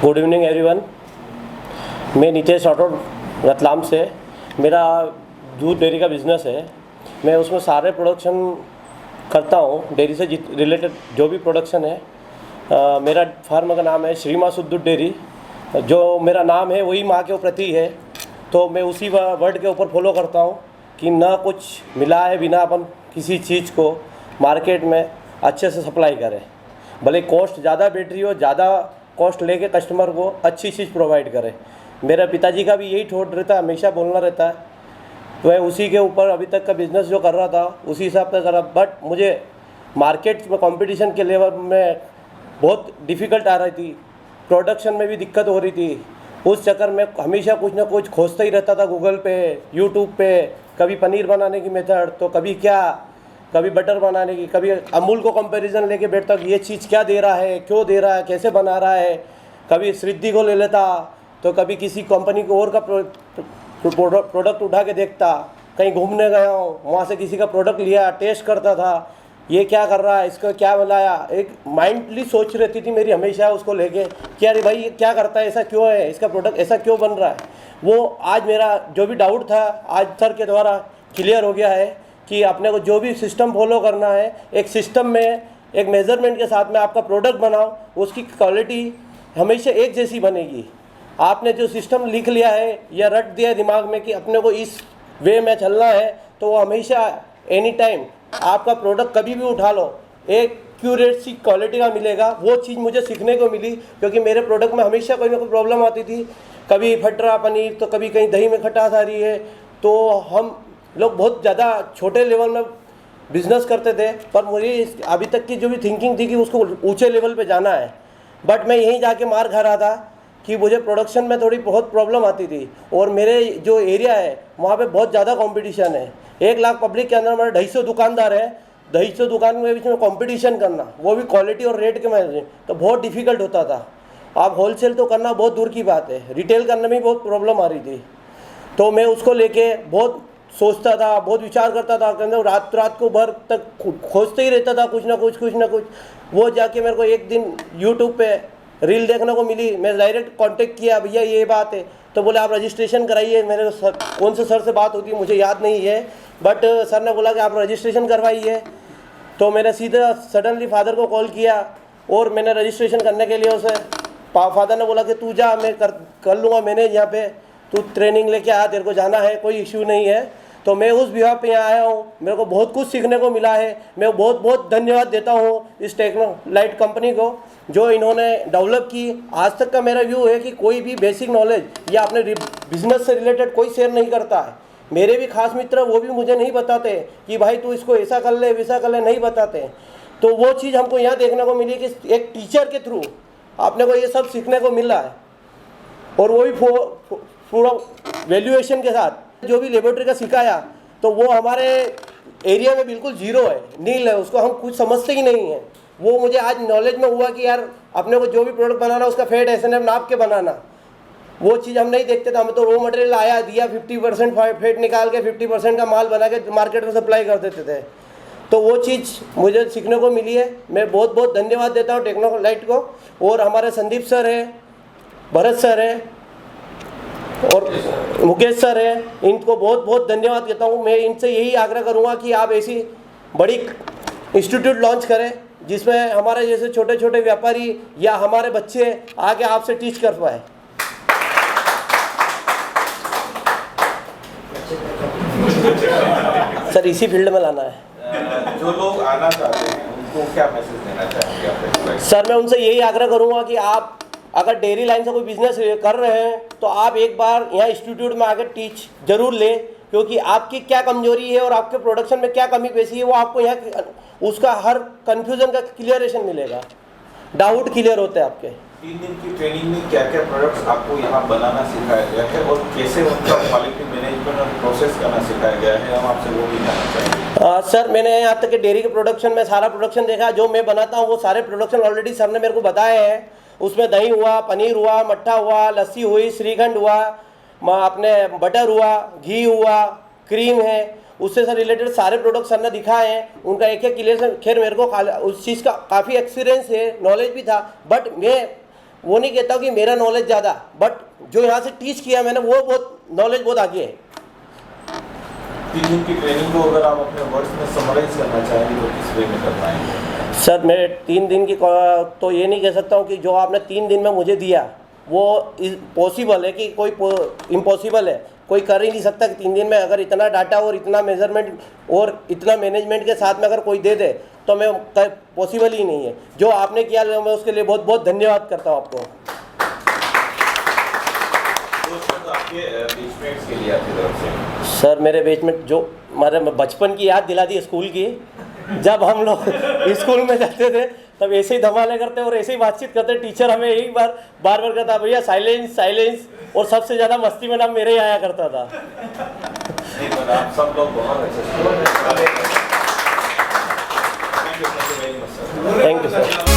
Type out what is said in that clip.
Good evening everyone. मैं नीतेश राठौड़ रतलाम से। मेरा दूध डेयरी का बिज़नेस है। मैं उसमें सारे प्रोडक्शन करता हूँ, डेयरी से रिलेटेड जो भी प्रोडक्शन है। मेरा फार्म का नाम है श्री माँ शुद्ध दूध डेयरी। जो मेरा नाम है वही माँ के प्रति है, तो मैं उसी वर्ड के ऊपर फॉलो करता हूँ कि ना कुछ मिला है बिना अपन किसी चीज़ को मार्केट में अच्छे से सप्लाई करें। भले कॉस्ट ज़्यादा बैठ रही हो, ज़्यादा कॉस्ट लेके कस्टमर को अच्छी चीज़ प्रोवाइड करें। मेरा पिताजी का भी यही थॉट रहता है, हमेशा बोलना रहता है। तो मैं उसी के ऊपर अभी तक का बिज़नेस जो कर रहा था उसी हिसाब से करा। बट मुझे मार्केट में कंपटीशन के लेवल में बहुत डिफ़िकल्ट आ रही थी, प्रोडक्शन में भी दिक्कत हो रही थी। उस चक्कर में हमेशा कुछ ना कुछ खोजता ही रहता था गूगल पे, यूट्यूब पे। कभी पनीर बनाने की मेथड, तो कभी क्या, कभी बटर बनाने की, कभी अमूल को कंपैरिजन लेके बैठता कि ये चीज़ क्या दे रहा है, क्यों दे रहा है, कैसे बना रहा है। कभी सिद्धि को ले लेता, तो कभी किसी कंपनी को और का प्रोडक्ट उठा के देखता। कहीं घूमने गया हूँ, वहाँ से किसी का प्रोडक्ट लिया, टेस्ट करता था, ये क्या कर रहा है, इसको क्या बनाया। एक माइंडली सोच रहती थी मेरी हमेशा उसको लेके कि अरे भाई ये क्या करता है, ऐसा क्यों है, इसका प्रोडक्ट ऐसा क्यों बन रहा है। वो आज मेरा जो भी डाउट था आज सर के द्वारा क्लियर हो गया है कि अपने को जो भी सिस्टम फॉलो करना है, एक सिस्टम में एक मेज़रमेंट के साथ में आपका प्रोडक्ट बनाओ, उसकी क्वालिटी हमेशा एक जैसी बनेगी। आपने जो सिस्टम लिख लिया है या रट दिया है दिमाग में कि अपने को इस वे में चलना है, तो वो हमेशा एनी टाइम आपका प्रोडक्ट कभी भी उठा लो एक एक्यूरेट सी क्वालिटी का मिलेगा। वो चीज़ मुझे सीखने को मिली, क्योंकि मेरे प्रोडक्ट में हमेशा कोई ना कोई प्रॉब्लम आती थी। कभी फट रहा पनीर, तो कभी कहीं दही में खटास आ रही है। तो हम लोग बहुत ज़्यादा छोटे लेवल में बिज़नेस करते थे, पर मुझे अभी तक की जो भी थिंकिंग थी कि उसको ऊंचे लेवल पे जाना है। बट मैं यहीं जाके मार खा रहा था कि मुझे प्रोडक्शन में थोड़ी बहुत प्रॉब्लम आती थी, और मेरे जो एरिया है वहाँ पे बहुत ज़्यादा कंपटीशन है। 1 लाख पब्लिक के अंदर हमारे 250 दुकानदार हैं। 250 दुकान के बीच में कंपटीशन करना, वो भी क्वालिटी और रेट के में, तो बहुत डिफ़िकल्ट होता था। आप होलसेल तो करना बहुत दूर की बात है, रिटेल करने में बहुत प्रॉब्लम आ रही थी। तो मैं उसको लेके बहुत सोचता था, बहुत विचार करता था, कहते रात को भर तक खोजते ही रहता था कुछ ना कुछ। वो जाके मेरे को एक दिन यूट्यूब पे रील देखने को मिली। मैं डायरेक्ट कांटेक्ट किया, भैया ये बात है। तो बोले आप रजिस्ट्रेशन कराइए। मेरे सर, कौन से सर से बात होती है मुझे याद नहीं है, बट सर ने बोला कि आप रजिस्ट्रेशन करवाइए। तो मैंने सीधा सडनली फादर को कॉल किया और मैंने रजिस्ट्रेशन करने के लिए उसे, फादर ने बोला कि तू जा, मैं कर लूँगा मैनेज, यहाँ पे तू ट्रेनिंग लेके आ, तेरे को जाना है, कोई इश्यू नहीं है। तो मैं उस विभाग पे यहाँ आया हूँ, मेरे को बहुत कुछ सीखने को मिला है। मैं बहुत बहुत धन्यवाद देता हूँ इस टेक्नोलाइट कंपनी को, जो इन्होंने डेवलप की। आज तक का मेरा व्यू है कि कोई भी बेसिक नॉलेज या अपने बिजनेस से रिलेटेड कोई शेयर नहीं करता है। मेरे भी खास मित्र वो भी मुझे नहीं बताते कि भाई तू इसको ऐसा कर ले वैसा कर ले, नहीं बताते। तो वो चीज़ हमको यहाँ देखने को मिली कि एक टीचर के थ्रू आपने को ये सब सीखने को मिला है, और वो भी पूरा वैल्यूएशन के साथ जो भी लेबोरेटरी का सिखाया, तो वो हमारे एरिया में बिल्कुल जीरो है, नील है, उसको हम कुछ समझते ही नहीं है। वो मुझे आज नॉलेज में हुआ कि यार अपने को जो भी प्रोडक्ट बनाना उसका फैट SNF नाप के बनाना, वो चीज़ हम नहीं देखते थे। हम तो रॉ मटेरियल आया दिया, 50% फैट निकाल के 50% का माल बना के मार्केट में सप्लाई कर देते थे। तो वो चीज़ मुझे सीखने को मिली है। मैं बहुत बहुत धन्यवाद देता हूँ टेक्नोलाइट को, और हमारे संदीप सर है, भरत सर है और मुकेश सर है, इनको बहुत बहुत धन्यवाद देता हूँ। मैं इनसे यही आग्रह करूँगा कि आप ऐसी बड़ी इंस्टीट्यूट लॉन्च करें जिसमें हमारे जैसे छोटे छोटे व्यापारी या हमारे बच्चे आके आपसे टीच कर पाए। सर इसी फील्ड में लाना है। जो लोग आना चाहते हैं उनको क्या मैसेज देना चाहेंगे आप? सर मैं उनसे यही आग्रह करूँगा कि आप अगर डेयरी लाइन से कोई बिजनेस कर रहे हैं तो आप एक बार यहाँ इंस्टीट्यूट में आकर टीच जरूर लें, क्योंकि आपकी क्या कमजोरी है और आपके प्रोडक्शन में क्या कमी पेशी है वो आपको यहाँ उसका हर कंफ्यूजन का क्लियरेशन मिलेगा, डाउट क्लियर होते हैं आपके। 3 दिन की ट्रेनिंग में क्या क्या प्रोडक्ट्स आपको यहाँ बनाना सिखाया गया है और कैसे उनका क्वालिटी मैनेजमेंट और प्रोसेस करना सिखाया गया है, हम आपसे वो भी जानना चाहेंगे। सर मैंने यहाँ तक कि डेयरी के प्रोडक्शन में सारा प्रोडक्शन देखा, जो मैं बनाता हूँ वो सारे प्रोडक्शन ऑलरेडी सर ने मेरे को बताए हैं। उसमें दही हुआ, पनीर हुआ, मट्ठा हुआ, लस्सी हुई, श्रीखंड हुआ, अपने बटर हुआ, घी हुआ, क्रीम है, उससे सर रिलेटेड सारे प्रोडक्ट सर ने दिखाए हैं। उनका एक क्लियर, खैर मेरे को उस चीज़ का काफ़ी एक्सपीरियंस है, नॉलेज भी था, बट मैं वो नहीं कहता हूँ कि मेरा नॉलेज ज़्यादा, बट जो यहाँ से टीच किया मैंने वो बहुत नॉलेज बहुत आगे है। 3 दिन की ट्रेनिंग को अगर आप अपने वर्ड्स में समराइज करना चाहेंगे तो किस वे में कर पाएंगे? सर मैं 3 दिन की तो ये नहीं कह सकता हूँ कि जो आपने 3 दिन में मुझे दिया वो पॉसिबल है कि कोई इम्पॉसिबल है, कोई कर ही नहीं सकता कि 3 दिन में अगर इतना डाटा और इतना मेजरमेंट और इतना मैनेजमेंट के साथ में अगर कोई दे दे तो मैं पॉसिबल ही नहीं है। जो आपने किया मैं उसके लिए बहुत बहुत धन्यवाद करता हूँ आपको। तो आपके बैचमेट्स के लिए आपकी तरफ से सर मेरे बैचमेट जो हमारे बचपन की याद दिला दी स्कूल की, जब हम लोग स्कूल में जाते थे तब ऐसे ही धमाले करते और ऐसे ही बातचीत करते। टीचर हमें एक बार कहता भैया साइलेंस साइलेंस, और सबसे ज़्यादा मस्ती में नाम मेरे ही आया करता था। नहीं, पर आप सब लोग बहुत अच्छे। Thank you very much sir. Thank you sir.